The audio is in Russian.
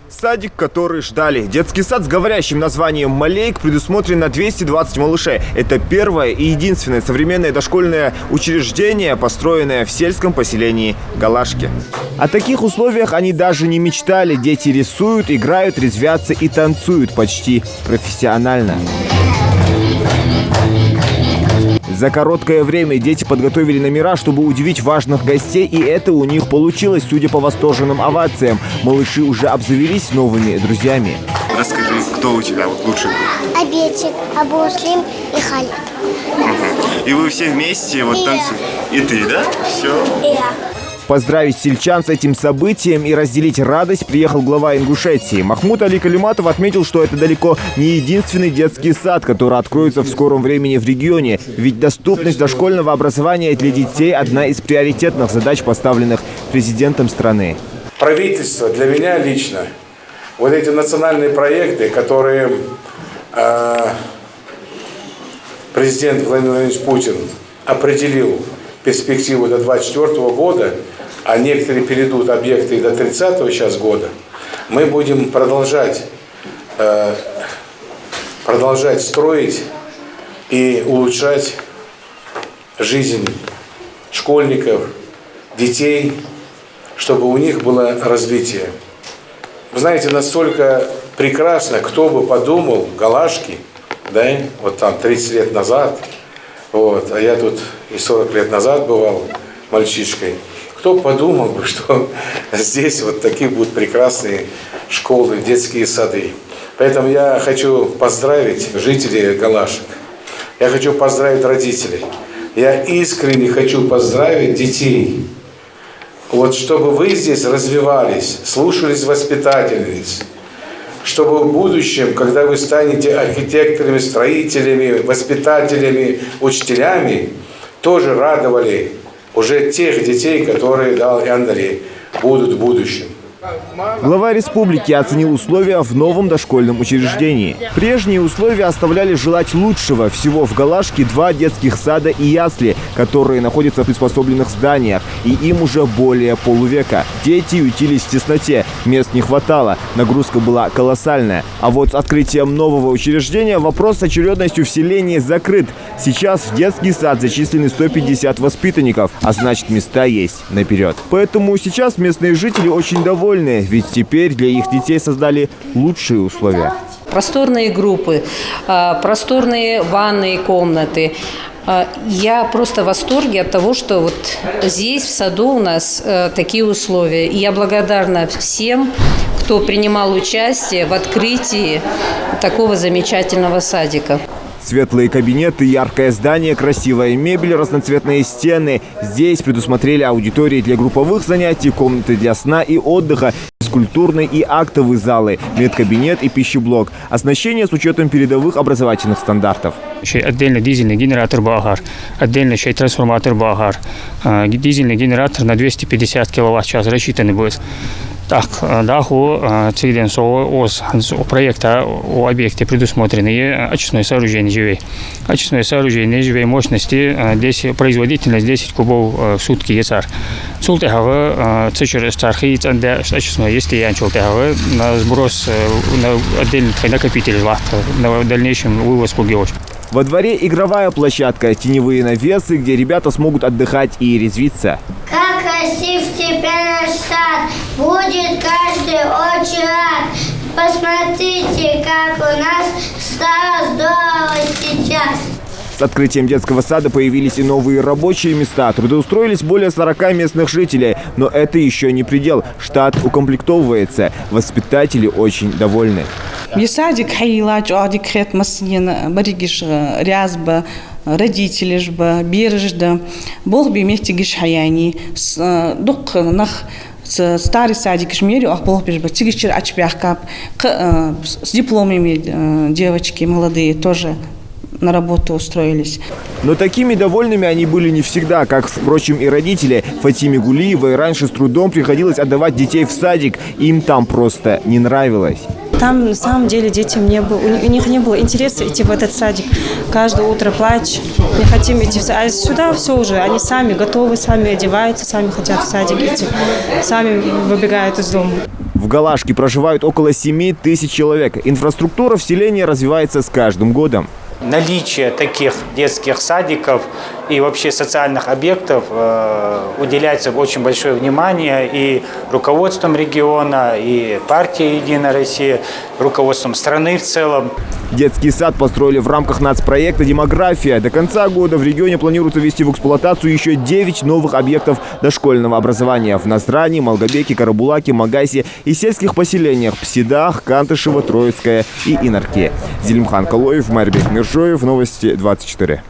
Садик, который ждали. Детский сад с говорящим названием «Малейк» предусмотрен на 220 малышей. Это первое и единственное современное дошкольное учреждение, построенное в сельском поселении Галашки. О таких условиях они даже не мечтали. Дети рисуют, играют, резвятся и танцуют почти профессионально. За короткое время дети подготовили номера, чтобы удивить важных гостей, и это у них получилось, судя по восторженным овациям. Малыши уже обзавелись новыми друзьями. Расскажи, кто у тебя вот лучший был? Обедчик, Абуслим и Халя. И вы все вместе вот танцуете? И ты, да? Все? Я. Поздравить сельчан с этим событием и разделить радость приехал глава Ингушетии. Махмуд Али Калиматов отметил, что это далеко не единственный детский сад, который откроется в скором времени в регионе. Ведь доступность дошкольного образования для детей – одна из приоритетных задач, поставленных президентом страны. Правительство для меня лично, вот эти национальные проекты, которые президент Владимир Владимирович Путин определил перспективу до 2024 года, а некоторые перейдут объекты до 30-го сейчас года, мы будем продолжать строить и улучшать жизнь школьников, детей, чтобы у них было развитие. Вы знаете, настолько прекрасно, кто бы подумал, Галашки, да, вот там 30 лет назад, вот, а я тут и 40 лет назад бывал мальчишкой. Кто подумал бы, что здесь вот такие будут прекрасные школы, детские сады. Поэтому я хочу поздравить жителей Галашек. Я хочу поздравить родителей. Я искренне хочу поздравить детей. Вот чтобы вы здесь развивались, слушались воспитательниц. Чтобы в будущем, когда вы станете архитекторами, строителями, воспитателями, учителями, тоже радовали уже тех детей, которые дал Яндали, будут в будущем. Глава республики оценил условия в новом дошкольном учреждении. Прежние условия оставляли желать лучшего. Всего в Галашке 2 детских сада и ясли, которые находятся в приспособленных зданиях. И им уже более полувека. Дети ютились в тесноте. Мест не хватало. Нагрузка была колоссальная. А вот с открытием нового учреждения вопрос с очередностью в селении закрыт. Сейчас в детский сад зачислены 150 воспитанников. А значит, места есть наперед. Поэтому сейчас местные жители очень довольны. Ведь теперь для их детей создали лучшие условия. Просторные группы, просторные ванные комнаты. Я просто в восторге от того, что вот здесь, в саду, у нас такие условия. И я благодарна всем, кто принимал участие в открытии такого замечательного садика. Светлые кабинеты, яркое здание, красивая мебель, разноцветные стены. Здесь предусмотрели аудитории для групповых занятий, комнаты для сна и отдыха, физкультурные и актовые залы, медкабинет и пищеблок. Оснащение с учетом передовых образовательных стандартов. Отдельно дизельный генератор «Багар», отдельно трансформатор «Багар». Дизельный генератор на 250 киловатт-час рассчитанный будет. Так, даху циден о проекта о объекте предусмотрены очистное сооружение живей. Очистное сооружение живей мощности, здесь производительность 10 кубов в сутки яцар. Цултехава цичер стархи цанда очистное есть и анчултехава на сброс на отдельный накопитель на дальнейшем вывоз пугиоч. Во дворе игровая площадка, теневые навесы, где ребята смогут отдыхать и резвиться. Как красив тебя наш сад, будет каждый очень рад. Посмотрите, как у нас стало здорово сейчас. С открытием детского сада появились и новые рабочие места. Трудоустроились более 40 местных жителей. Но это еще не предел. Штат укомплектовывается. Воспитатели очень довольны. Родители жба, бережда, Бог би вместе гишхаяни, старый садик жмерю, а Бог бежба, тигичер ачпяхкап, с дипломами девочки молодые тоже на работу устроились. Но такими довольными они были не всегда, как, впрочем, и родители. Фатиме Гулиевой раньше с трудом приходилось отдавать детей в садик. Им там просто не нравилось. Там, на самом деле, детям у них не было интереса идти в этот садик. Каждое утро плачь, не хотим идти в садик. А сюда все уже, они сами готовы, сами одеваются, сами хотят в садик идти, сами выбегают из дома. В В Галашке проживают около 7 тысяч человек. Инфраструктура в селении развивается с каждым годом. Наличие таких детских садиков и вообще социальных объектов уделяется очень большое внимание и руководством региона, и партией «Единая Россия», руководством страны в целом. Детский сад построили в рамках нацпроекта «Демография». До конца года в регионе планируется ввести в эксплуатацию еще 9 новых объектов дошкольного образования в Назране, Малгобеке, Карабулаке, Магасе и сельских поселениях Псидах, Кантышево, Троицкое и Инарке. Зелимхан Калоев, Марбек Миржоев, Новости 24.